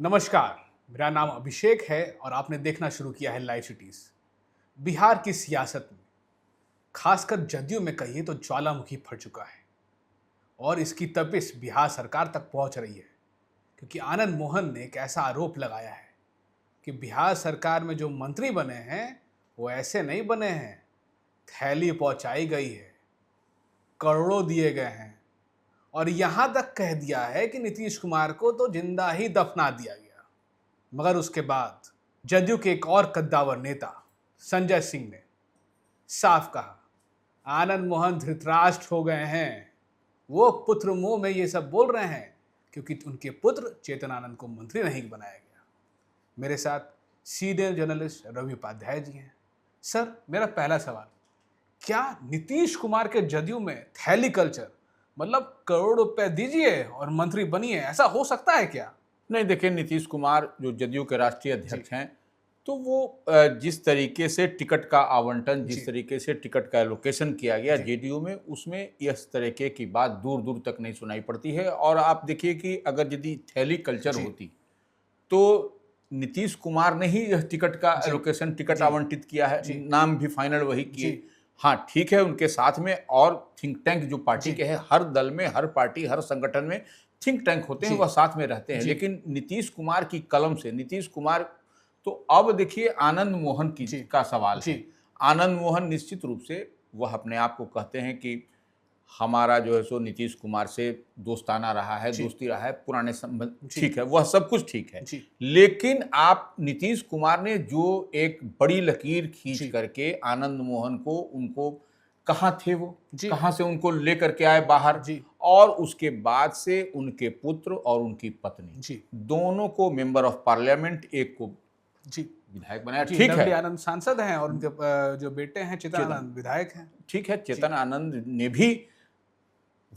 नमस्कार, मेरा नाम अभिषेक है और आपने देखना शुरू किया है लाइव सिटीज। बिहार की सियासत में, खासकर जदयू में कहिए तो ज्वालामुखी फट चुका है और इसकी तपिश बिहार सरकार तक पहुंच रही है, क्योंकि आनंद मोहन ने एक ऐसा आरोप लगाया है कि बिहार सरकार में जो मंत्री बने हैं वो ऐसे नहीं बने हैं, थैली पहुंचाई गई है, करोड़ों दिए गए हैं और यहां तक कह दिया है कि नीतीश कुमार को तो जिंदा ही दफना दिया गया। मगर उसके बाद जदयू के एक और कद्दावर नेता संजय सिंह ने साफ कहा, आनंद मोहन धृतराष्ट्र हो गए हैं। वो पुत्र मुंह में ये सब बोल रहे हैं क्योंकि उनके पुत्र चेतन आनंद को मंत्री नहीं बनाया गया। मेरे साथ सीनियर जर्नलिस्ट रवि उपाध्याय जी हैं। सर, मेरा पहला सवाल, क्या नीतीश कुमार के जदयू में थैली कल्चर, मतलब करोड़ रुपए दीजिए और मंत्री बनिए, ऐसा हो सकता है क्या? नहीं, देखिए, नीतीश कुमार जो जदयू के राष्ट्रीय अध्यक्ष हैं, तो वो जिस तरीके से टिकट का आवंटन, जिस तरीके से टिकट का एलोकेशन किया गया जेडीयू में, उसमें इस तरीके की बात दूर दूर तक नहीं सुनाई पड़ती है। और आप देखिए कि अगर यदि थैली कल्चर होती तो नीतीश कुमार ने ही यह टिकट का एलोकेशन, टिकट आवंटित किया है, नाम भी फाइनल वही किए। हाँ, ठीक है, उनके साथ में और थिंक टैंक जो पार्टी के हैं, हर दल में, हर पार्टी, हर संगठन में थिंक टैंक होते हैं, वह साथ में रहते हैं। लेकिन नीतीश कुमार की कलम से, नीतीश कुमार, तो अब देखिए आनंद मोहन का सवाल है। आनंद मोहन निश्चित रूप से वह अपने आप को कहते हैं कि हमारा जो है सो नीतीश कुमार से दोस्ताना रहा है, दोस्ती रहा है, पुराने संबंध, ठीक है, वह सब कुछ ठीक है। लेकिन आप नीतीश कुमार ने जो एक बड़ी लकीर खींच करके आनंद मोहन को, उनको कहाँ थे वो, कहाँ से उनको लेकर के आए बाहर, और उसके बाद से उनके पुत्र और उनकी पत्नी दोनों को मेंबर ऑफ पार्लियामेंट, एक को विधायक बनाया। ठीक है, आनंद सांसद हैं और उनके जो बेटे हैं चेतन आनंद विधायक हैं। ठीक है, चेतन आनंद ने भी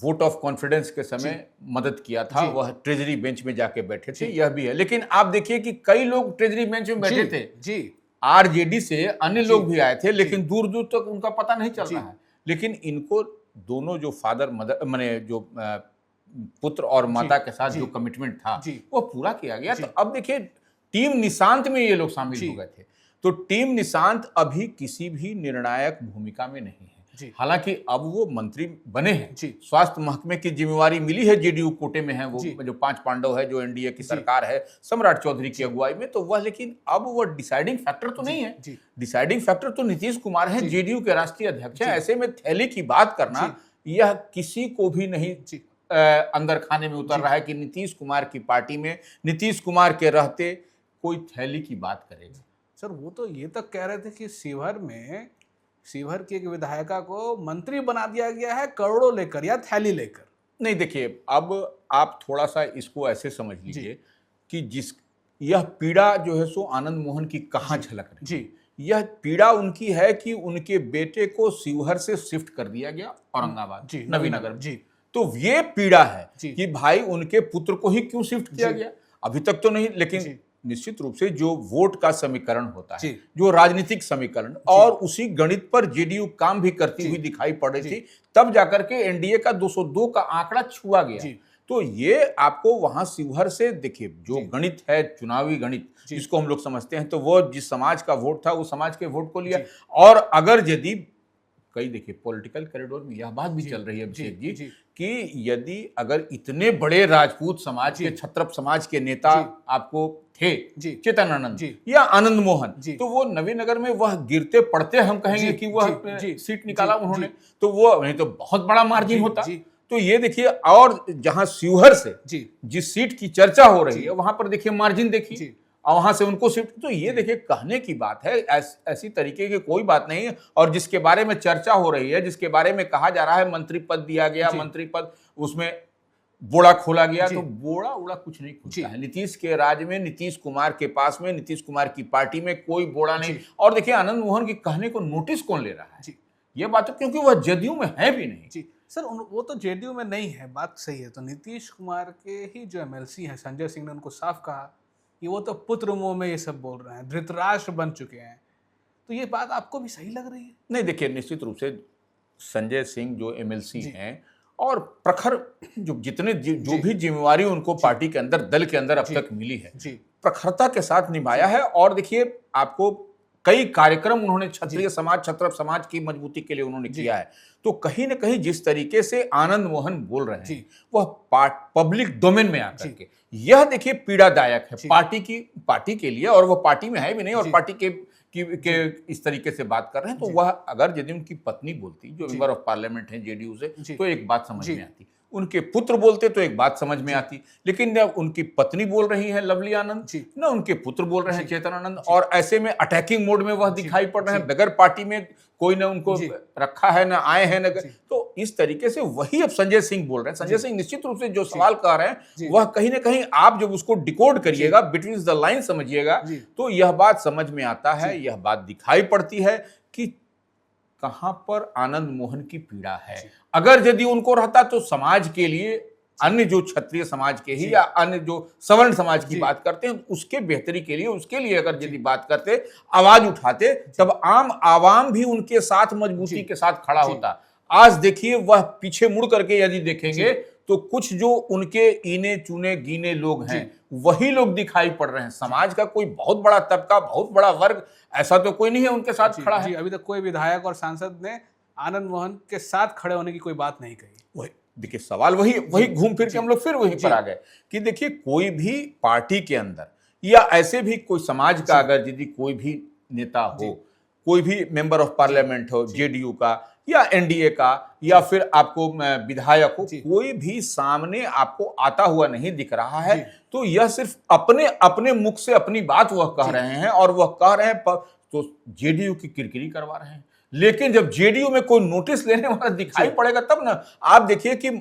वोट ऑफ कॉन्फिडेंस के समय मदद किया था, वह ट्रेजरी बेंच में जाके बैठे थे, यह भी है। लेकिन आप देखिए कि कई लोग ट्रेजरी बेंच में बैठे थे, आरजेडी से अन्य लोग भी आए थे, लेकिन दूर दूर तक उनका पता नहीं चल रहा है। लेकिन इनको दोनों जो फादर मदर, माने जो पुत्र और माता के साथ जो कमिटमेंट था वो पूरा किया गया। तो अब देखिए, टीम निशांत में ये लोग शामिल हो गए थे, तो टीम निशांत अभी किसी भी निर्णायक भूमिका में नहीं है। हालांकि अब वो मंत्री बने हैं, स्वास्थ्य महकमे की जिम्मेवारी मिली है, जेडीयू कोटे में है, वो जो 5 पांडव है, जो एनडीए की सरकार है सम्राट चौधरी की अगुवाई में, तो वह, लेकिन अब वो डिसाइडिंग फैक्टर तो नहीं है। डिसाइडिंग फैक्टर तो नीतीश कुमार है, जेडीयू के राष्ट्रीय अध्यक्ष है। ऐसे में थैली की बात करना, यह किसी को भी नहीं अंदर खाने में उतर रहा है कि नीतीश कुमार की पार्टी में, नीतीश कुमार के रहते कोई थैली की बात करेगा। सर, वो तो ये तक कह रहे थे कि शिवहर की एक विधायिका को मंत्री बना दिया गया है, करोड़ों लेकर या थैली लेकर। नहीं, देखिए, अब आप थोड़ा सा इसको ऐसे समझ लीजिए कि यह पीड़ा जो है सो आनंद मोहन की कहाँ झलक रही है। यह पीड़ा उनकी है कि उनके बेटे को शिवहर से शिफ्ट कर दिया गया औरंगाबाद, नवीनगर। तो ये पीड़ा है कि भाई उनके पुत्र को ही क्यों शिफ्ट किया गया, अभी तक तो नहीं। लेकिन निश्चित रूप से जो वोट का समीकरण होता है, जो राजनीतिक समीकरण, और उसी गणित पर जेडीयू काम भी करती हुई दिखाई पड़ रही थी, तब जाकर के एनडीए का 202 का आंकड़ा छुआ गया। तो ये आपको वहां शिवहर से देखिए, जो गणित है, चुनावी गणित जिसको हम लोग समझते हैं, तो वो जिस समाज का वोट था, उस समाज के वोट को लिया। और अगर यदि कई, देखिए, पॉलिटिकल कॉरिडोर में यह बात भी चल रही है अभिषेक जी कि यदि अगर इतने बड़े राजपूत समाज के, क्षत्रप समाज के नेता आपको थे, चेतन आनंद या आनंद मोहन, तो वो नवीनगर में वह गिरते पड़ते, हम कहेंगे कि वह सीट निकाला उन्होंने, तो वो नहीं तो बहुत बड़ा मार्जिन होता। तो ये देखिए, और जहां शिवहर से जिस सीट की चर्चा हो रही है, वहां पर देखिए मार्जिन देखिए, और वहां से उनको शिफ्ट, तो ये देखिए कहने की बात है, ऐसी तरीके की कोई बात नहीं है। और जिसके बारे में चर्चा हो रही है, जिसके बारे में कहा जा रहा है मंत्री पद दिया गया, मंत्री पद, उसमें बोड़ा खोला गया, तो बोड़ा उड़ा कुछ नहीं खुलता है। नीतीश के राज में, नीतीश कुमार के पास में, नीतीश कुमार की पार्टी में कोई बोड़ा नहीं। और देखिए, आनंद मोहन के कहने को नोटिस कौन ले रहा है, ये बात, क्योंकि वह जदयू में है भी नहीं। सर, वो तो जेडीयू में नहीं है, बात सही है। तो नीतीश कुमार के ही जो एमएलसी हैं, संजय सिंह ने उनको साफ कहा कि वो तो पुत्र मुंह में ये सब बोल रहे हैं, धृतराष्ट्र बन चुके हैं। तो ये बात आपको भी सही लग रही है? नहीं, देखिए, निश्चित रूप से संजय सिंह जो एमएलसी हैं, और प्रखर जो जो भी जिम्मेवारी उनको पार्टी के अंदर, दल के अंदर अब तक मिली है, प्रखरता के साथ निभाया है। और देखिए, आपको कई कार्यक्रम उन्होंने क्षत्रिय समाज, क्षत्रप समाज की मजबूती के लिए उन्होंने किया है। तो कहीं ना कहीं जिस तरीके से आनंद मोहन बोल रहे हैं वह पब्लिक डोमेन में आकर के, यह देखिए पीड़ादायक है पार्टी के लिए, और वह पार्टी में है भी नहीं, और पार्टी के इस तरीके से बात कर रहे हैं। तो वह अगर यदि उनकी पत्नी बोलती, जो मेंबर ऑफ पार्लियामेंट है जेडीयू से, तो एक बात समझ में आती, उनके पुत्र बोलते तो एक बात समझ में आती, लेकिन न उनकी पत्नी बोल रही है लवली आनंद, न उनके पुत्र बोल रहे हैं चेतन आनंद, और ऐसे में अटैकिंग मोड में वह दिखाई पड़ रहे हैं, बगैर पार्टी में कोई ना उनको रखा है, ना आए हैं, ना। तो इस तरीके से वही अब संजय सिंह बोल रहे हैं। संजय सिंह निश्चित रूप से जो सवाल कर रहे हैं वह कहीं ना कहीं आप जब उसको डिकोड करिएगा, बिटवीन द लाइन समझिएगा, तो यह बात समझ में आता है, यह बात दिखाई पड़ती है कि कहां पर आनंद मोहन की पीड़ा है। अगर यदि उनको रहता तो समाज के लिए, अन्य जो क्षत्रिय समाज के ही या अन्य जो सवर्ण समाज की बात करते हैं, उसके बेहतरी के लिए, उसके लिए अगर यदि बात करते, आवाज उठाते, तब आम आवाम भी उनके साथ मजबूती के साथ खड़ा होता। आज देखिए, वह पीछे मुड़ करके यदि देखेंगे तो कुछ जो उनके इने चुने गिने लोग हैं वही लोग दिखाई पड़ रहे हैं। समाज का कोई बहुत बड़ा तबका, बहुत बड़ा वर्ग ऐसा तो कोई नहीं है उनके साथ खड़ा है। अभी तक कोई विधायक और सांसद ने आनंद मोहन के साथ खड़े होने की कोई बात नहीं कही। वही देखिए, सवाल वही घूम फिर के हम लोग फिर वहीं पर आ गए कि देखिए, कोई भी पार्टी के अंदर या ऐसे भी कोई समाज का अगर यदि कोई भी नेता हो, कोई भी मेंबर ऑफ पार्लियामेंट हो जेडीयू का या एनडीए का, या फिर आपको विधायक हो, कोई भी सामने आपको आता हुआ नहीं दिख रहा है, तो यह सिर्फ अपने अपने मुख से अपनी बात वह कह रहे हैं, और वह कह रहे हैं तो जेडीयू की किरकिरी करवा रहे हैं। लेकिन जब जेडीयू में कोई नोटिस लेने वाला दिखाई पड़ेगा तब ना। आप देखिए कि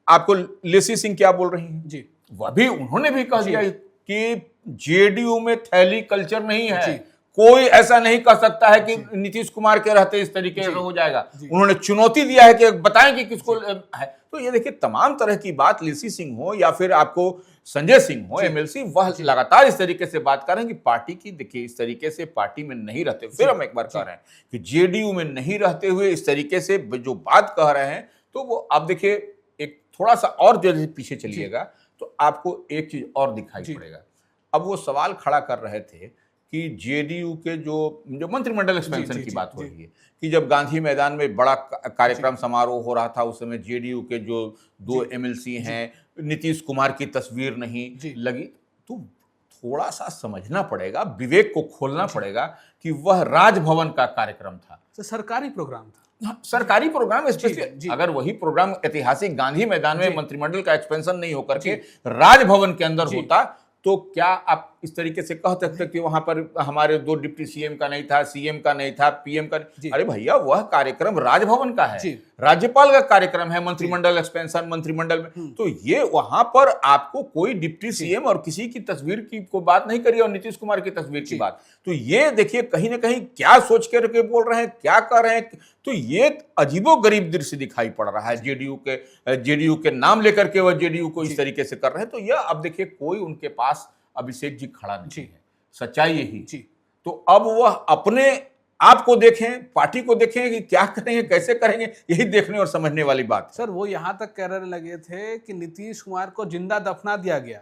आपको लेसी सिंह क्या बोल रही हैं, वह भी उन्होंने भी कह दिया कि जेडीयू में थैली कल्चर नहीं है, कोई ऐसा नहीं कह सकता है कि नीतीश कुमार के रहते इस तरीके से हो जाएगा। उन्होंने चुनौती दिया है कि बताएं कि किसको है। तो ये देखिए, तमाम तरह की बात, लेसी सिंह हो या फिर आपको संजय सिंह हो एमएलसी, वह लगातार इस तरीके से बात कर रहे हैं कि पार्टी की, देखिए इस तरीके से पार्टी में नहीं रहते, फिर हम एक बार कह रहे हैं कि जेडीयू में नहीं रहते हुए इस तरीके से जो बात कह रहे हैं, तो वो आप देखिए, एक थोड़ा सा और जल्दी पीछे चलिएगा तो आपको एक चीज और दिखाई पड़ेगा। अब वो सवाल खड़ा कर रहे थे कि जेडीयू के जो मंत्रिमंडल एक्सपेंशन की बात हो रही है, कि जब गांधी मैदान में बड़ा कार्यक्रम समारोह हो रहा था, उस समय जेडीयू के जो 2 एमएलसी हैं, नीतीश कुमार की तस्वीर नहीं लगी। तो थोड़ा सा समझना पड़ेगा, विवेक को खोलना पड़ेगा कि वह राजभवन का कार्यक्रम था, तो सरकारी प्रोग्राम था, सरकारी प्रोग्राम। स्पेशली अगर वही प्रोग्राम ऐतिहासिक गांधी मैदान में मंत्रिमंडल का एक्सपेंशन नहीं होकर के राजभवन के अंदर होता, तो क्या आप इस तरीके से कह सकते कि वहां पर हमारे 2 डिप्टी सीएम का नहीं था, सीएम का नहीं था, पीएम का? अरे भैया, वह कार्यक्रम राजभवन का है, राज्यपाल का कार्यक्रम है, मंत्रिमंडल एक्सपेंशन मंत्रिमंडल में। तो ये वहां पर आपको कोई डिप्टी सीएम और किसी की तस्वीर की कोई बात नहीं करी, और नीतीश कुमार की तस्वीर की बात। तो ये देखिए, कहीं ना कहीं क्या सोच के बोल रहे हैं, क्या कर रहे हैं। तो ये अजीबोगरीब दृश्य दिखाई पड़ रहा है जेडीयू के नाम लेकर के वह जेडीयू को इस तरीके से कर रहे हैं। तो यह अब देखिए, कोई उनके पास अभिषेक जी खड़ा नहीं है, सच्चाई यही। तो अब वह अपने आप को देखें, पार्टी को देखें कि क्या करेंगे, कैसे करेंगे, यही देखने और समझने वाली बात। सर, वो यहां तक कहने लगे थे कि नीतीश कुमार को जिंदा दफना दिया गया,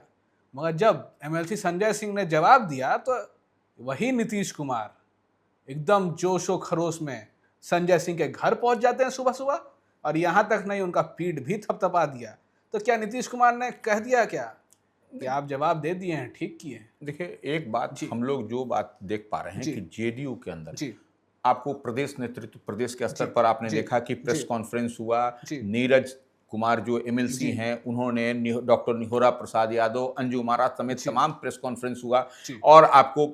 मगर जब एमएलसी संजय सिंह ने जवाब दिया तो वही नीतीश कुमार एकदम जोशो खरोश में संजय सिंह के घर पहुंच जाते हैं सुबह सुबह, और यहां तक नहीं, उनका पीठ भी थपथपा दिया। तो क्या नीतीश कुमार ने कह दिया क्या कि आप जवाब दे दिए हैं, ठीक किए हैं? देखिए, एक बात हम लोग जो बात देख पा रहे हैं कि जेडीयू के अंदर आपको प्रदेश नेतृत्व, प्रदेश के स्तर पर आपने देखा कि प्रेस कॉन्फ्रेंस हुआ, नीरज कुमार जो एमएलसी हैं उन्होंने, डॉक्टर निहोरा प्रसाद यादव, अंजू महाराज समेत तमाम प्रेस कॉन्फ्रेंस हुआ, और आपको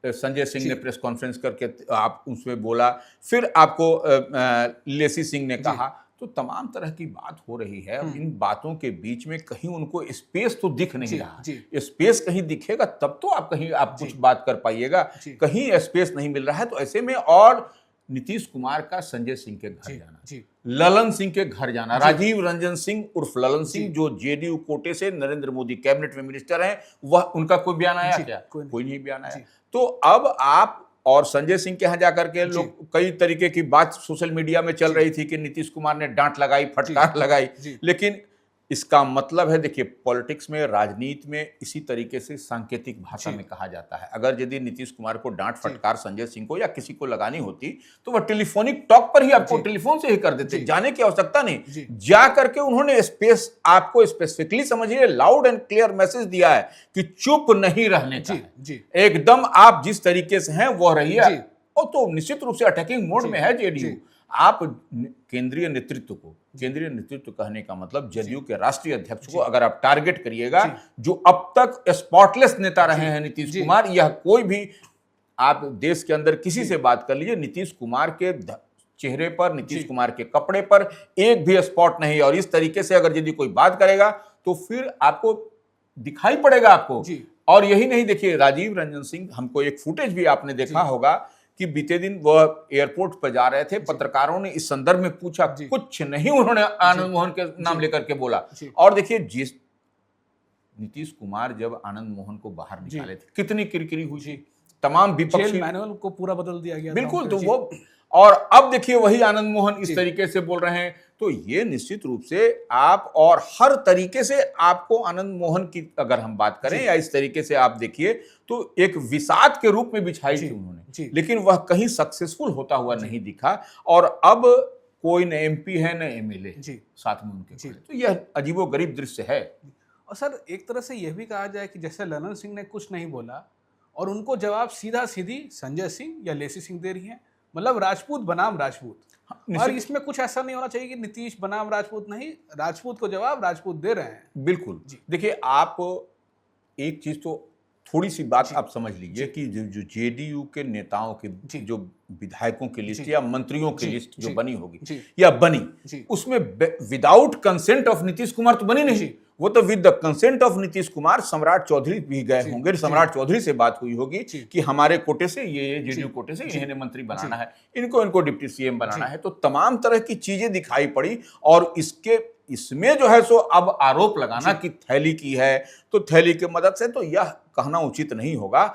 संजय सिंह ने प्रेस कॉन्फ्रेंस करके आप उसमें बोला, फिर आपको लेसी सिंह ने कहा। तो तमाम तरह की बात हो रही है। इन बातों के बीच में कहीं उनको स्पेस तो दिख नहीं रहा। स्पेस कहीं दिखेगा तब तो आप कहीं आप कुछ बात कर पाइएगा, कहीं स्पेस नहीं मिल रहा है। तो ऐसे में, और नीतीश कुमार का संजय सिंह के घर जाना, ललन सिंह के घर जाना, राजीव रंजन सिंह उर्फ ललन सिंह जो जेडीयू कोटे से नरेंद्र मोदी कैबिनेट में मिनिस्टर हैं, वह उनका कोई बयान आया क्या? कोई नहीं बयान आया। तो अब आप और संजय सिंह के यहाँ जाकर के लोग कई तरीके की बात सोशल मीडिया में चल रही थी कि नीतीश कुमार ने डांट लगाई, फटकार लगाई, लेकिन इसका मतलब है, देखिए पॉलिटिक्स में, राजनीति में इसी तरीके से सांकेतिक भाषा में कहा जाता है। अगर यदि नीतीश कुमार को डांट फटकार संजय सिंह को या किसी को लगानी होती तो वह टेलीफोनिक टॉक पर ही आपको टेलीफोन से ही कर देते, जाने की आवश्यकता नहीं। जा करके उन्होंने आपको स्पेसिफिकली समझिए लाउड एंड क्लियर मैसेज दिया है कि चुप नहीं रहने का, एकदम आप जिस तरीके से हैं वो रहिए। और तो निश्चित रूप से अटैकिंग मोड में है जेडीयू। आप केंद्रीय नेतृत्व कहने का मतलब जदयू के राष्ट्रीय अध्यक्ष को अगर आप टारगेट करिएगा, जो अब तक स्पॉटलेस नेता रहे हैं नीतीश कुमार, यह कोई भी आप देश के अंदर किसी से बात कर लीजिए, नीतीश कुमार के चेहरे पर, नीतीश कुमार के कपड़े पर एक भी स्पॉट नहीं। और इस तरीके से अगर यदि कोई बात करेगा तो फिर आपको दिखाई पड़ेगा आपको। और यही नहीं, देखिए राजीव रंजन सिंह, हमको एक फुटेज भी आपने देखा होगा कि बीते दिन वह एयरपोर्ट पर जा रहे थे, पत्रकारों ने इस संदर्भ में पूछा, कुछ नहीं उन्होंने आनंद मोहन के नाम लेकर के बोला। और देखिए जिस नीतीश कुमार जब आनंद मोहन को बाहर निकाले थे, कितनी किरकिरी हुई थी, तमाम विपक्षी मैनुअल को पूरा बदल दिया गया, बिल्कुल। तो वो, और अब देखिए वही आनंद मोहन इस तरीके से बोल रहे हैं। तो ये निश्चित रूप से आप, और हर तरीके से आपको आनंद मोहन की अगर हम बात करें या इस तरीके से आप देखिए तो एक विषाद के रूप में बिछाई थी उन्होंने, लेकिन वह कहीं सक्सेसफुल होता हुआ नहीं दिखा। और अब कोई न एमपी है न एमएलए साथ में उनके, तो यह अजीबोगरीब दृश्य है। और सर एक तरह से यह भी कहा जाए कि जैसे ललन सिंह ने कुछ नहीं बोला और उनको जवाब सीधा सीधी संजय सिंह या लेसी सिंह दे रही है, मतलब राजपूत बनाम राजपूत। और इसमें कुछ ऐसा नहीं होना चाहिए कि नीतीश बनाम राजपूत, नहीं, राजपूत को जवाब राजपूत दे रहे हैं। बिल्कुल। देखिए आप एक चीज तो थोड़ी सी बात आप समझ लीजिए कि जो जेडीयू के नेताओं की जो विधायकों की लिस्ट या मंत्रियों की लिस्ट जो बनी होगी या बनी, उसमें without consent of Nitish Kumar तो बनी नहीं, वो तो with the consent of Nitish Kumar सम्राट चौधरी भी गए होंगे, सम्राट चौधरी से बात हुई होगी कि हमारे कोटे से ये जेडीयू कोटे से इन्हें मंत्री बनाना है, इनको डिप्टी सीएम बनाना है। तो तमाम तरह की चीजें दिखाई पड़ी। और इसमें जो है सो अब आरोप लगाना कि थैली की है, तो थैली की मदद से, तो यह कहना उचित नहीं होगा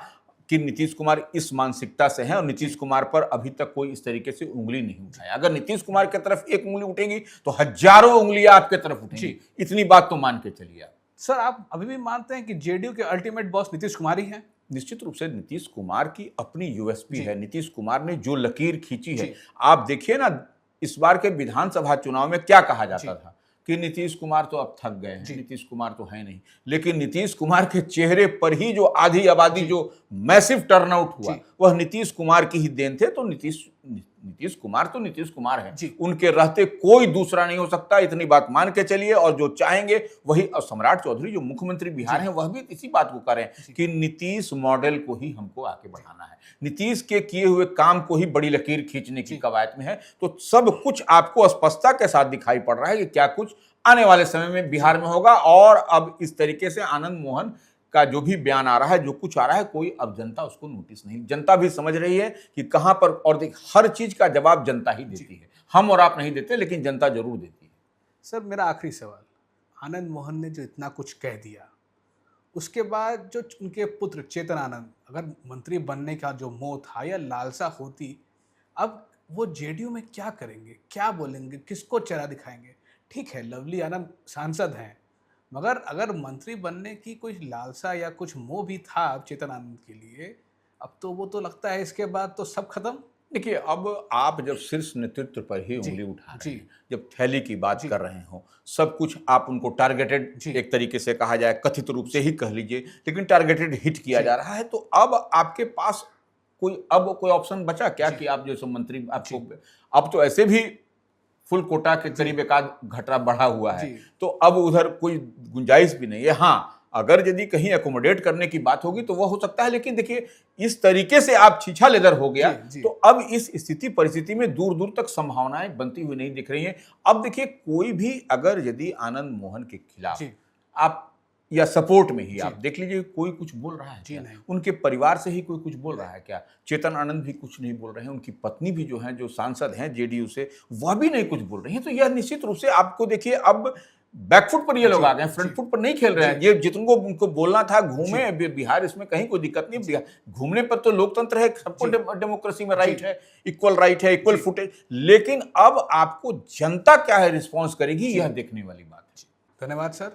कि नीतीश कुमार इस मानसिकता से हैं। और नीतीश कुमार पर अभी तक कोई इस तरीके से उंगली नहीं उठाया। अगर नीतीश कुमार की तरफ एक उंगली उठेगी तो हजारों उंगलियां आपके तरफ उठेंगी, इतनी बात तो मान के चलिए आप। सर आप अभी भी मानते हैं कि जेडीयू के अल्टीमेट बॉस नीतीश कुमार ही हैं? निश्चित रूप से नीतीश कुमार की अपनी यूएसपी है। नीतीश कुमार ने जो लकीर खींची है, आप देखिए ना, इस बार के विधानसभा चुनाव में क्या कहा जाता था कि नीतीश कुमार तो अब थक गए हैं, नीतीश कुमार तो है नहीं। लेकिन नीतीश कुमार के चेहरे पर ही जो आधी आबादी जो मैसिव टर्नआउट हुआ, वह नीतीश कुमार की ही देन थे। तो नीतीश कुमार तो नीतीश कुमार है, उनके रहते कोई दूसरा नहीं हो सकता, इतनी बात मान के चलिए। और जो चाहेंगे वही, और सम्राट चौधरी जो मुख्यमंत्री बिहार हैं, वह भी इसी बात को करें कि नीतीश मॉडल को ही हमको आगे बढ़ाना है, नीतीश के किए हुए काम को ही बड़ी लकीर खींचने की कवायद में है। तो सब कुछ आपको स्पष्टता के साथ दिखाई पड़ रहा है कि क्या कुछ आने वाले समय में बिहार में होगा। और अब इस तरीके से आनंद मोहन का जो भी बयान आ रहा है, जो कुछ आ रहा है, कोई अब जनता उसको नोटिस नहीं, जनता भी समझ रही है कि कहां पर। और देख, हर चीज का जवाब जनता ही देती है, हम और आप नहीं देते, लेकिन जनता जरूर देती है। सर मेरा आखिरी सवाल, आनंद मोहन ने जो इतना कुछ कह दिया, उसके बाद जो उनके पुत्र चेतन आनंद, अगर मंत्री बनने का जो मोह था या लालसा होती, अब वो जेडीयू में क्या करेंगे, क्या बोलेंगे, किसको चेहरा दिखाएंगे? ठीक है, लवली आनंद सांसद हैं, मगर अगर मंत्री बनने की कोई लालसा या कुछ मोह भी था चेतन आनंद के लिए, अब तो वो तो लगता है इसके बाद तो सब खत्म। देखिए, अब आप जब शीर्ष नेतृत्व पर ही उंगली उठा रहे हैं, जब थैली की बात कर रहे हो, सब कुछ आप उनको टारगेटेड, एक तरीके से कहा जाए, कथित रूप से ही कह लीजिए, लेकिन टारगेटेड हिट किया जा रहा है, तो अब आपके पास कोई ऑप्शन बचा क्या कि आप जो मंत्री, आपको अब तो ऐसे भी फुल कोटा के करीब एक आध घटा बढ़ा हुआ है, तो अब उधर कोई गुंजाइश भी नहीं है। हाँ, अगर यदि कहीं एकोमोडेट करने की बात होगी तो वह हो सकता है, लेकिन देखिए इस तरीके से आप छीछा लेदर हो गया, तो अब इस स्थिति परिस्थिति में दूर दूर तक संभावनाएं बनती हुई नहीं दिख रही हैं। अब देखिए, कोई भी अगर यदि आनंद मोहन के खिलाफ आप या सपोर्ट में ही आप देख लीजिए, कोई कुछ बोल रहा है क्या? उनके परिवार से ही कोई कुछ बोल रहा है क्या? चेतन आनंद भी कुछ नहीं बोल रहे हैं, उनकी पत्नी भी जो है, जो सांसद हैं जेडीयू से, वह भी नहीं कुछ बोल रही हैं। तो यह निश्चित रूप से आपको देखिए, अब बैकफुट पर ये लोग आ गए, फ्रंट जी, फुट पर नहीं खेल रहे हैं। ये जितनको उनको बोलना था घूमे बिहार, इसमें कहीं कोई दिक्कत नहीं। बिहार घूमने पर तो लोकतंत्र है, सबको डेमोक्रेसी में राइट है, राइट है, इक्वल फुट है। लेकिन अब आपको जनता क्या है रिस्पॉन्स करेगी, यह देखने वाली बात है। धन्यवाद सर।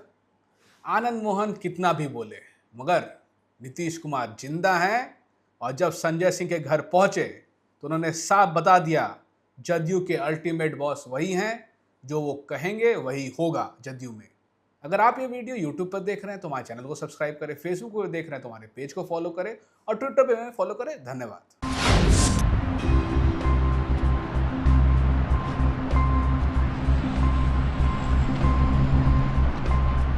आनंद मोहन कितना भी बोले, मगर नीतीश कुमार जिंदा हैं, और जब संजय सिंह के घर पहुंचे तो उन्होंने साफ बता दिया जदयू के अल्टीमेट बॉस वही हैं, जो वो कहेंगे वही होगा जदयू में। अगर आप ये वीडियो यूट्यूब पर देख रहे हैं तो हमारे चैनल को सब्सक्राइब करें, फेसबुक पर देख रहे हैं तो हमारे पेज को फॉलो करें, और ट्विटर पे हमें फॉलो करें। धन्यवाद।